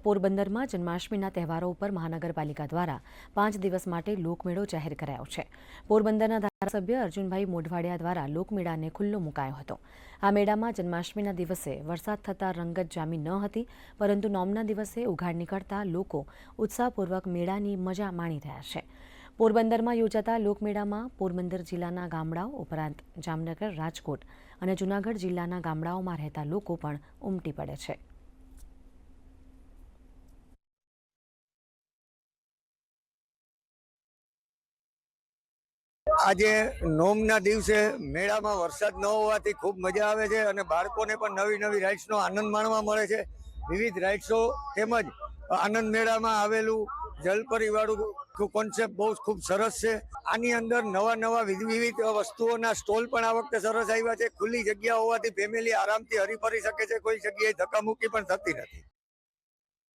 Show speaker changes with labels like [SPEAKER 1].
[SPEAKER 1] પોરબંદરમાં જન્માષ્ટમીના તહેવારો ઉપર મહાનગરપાલિકા દ્વારા 5 દિવસ માટે લોકમેળો જાહેર કરાયો છે। પોરબંદરના ધારાસભ્ય અર્જુનભાઈ મોઢવાડિયા દ્વારા લોકમેળાને ખુલ્લો મુકાયો હતો। આ મેળામાં જન્માષ્ટમીના દિવસે વરસાદ થતાં રંગત જામી ન હતી, પરંતુ નોમના દિવસે ઉઘાડ નીકળતા લોકો ઉત્સાહપૂર્વક મેળાની મજા માણી રહ્યા છે। પોરબંદરમાં યોજાતા લોકમેળામાં પોરબંદર જિલ્લાના ગામડાઓ ઉપરાંત જામનગર, રાજકોટ અને જૂનાગઢ જિલ્લાના ગામડાઓમાં રહેતા લોકો પણ ઉમટી પડે છે।
[SPEAKER 2] આજે નોમના દિવસે મેળામાં વરસાદ ન હોવાથી ખૂબ મજા આવે છે અને બાળકોને પણ નવી નવી રાઇડ્સનો આનંદ માણવા મળે છે। વિવિધ રાઇડ્સો તેમજ આનંદ મેળામાં આવેલું જલપરીવાળું કોન્સેપ્ટ બહુ ખૂબ સરસ છે। આની અંદર નવા વિવિધ વસ્તુઓના સ્ટોલ પણ આ વખતે સરસ આવ્યા છે। ખુલ્લી જગ્યા હોવાથી ફેમિલી આરામથી હરીફરી શકે છે, કોઈ જગ્યાએ ધક્કામુક્કી પણ થતી નથી।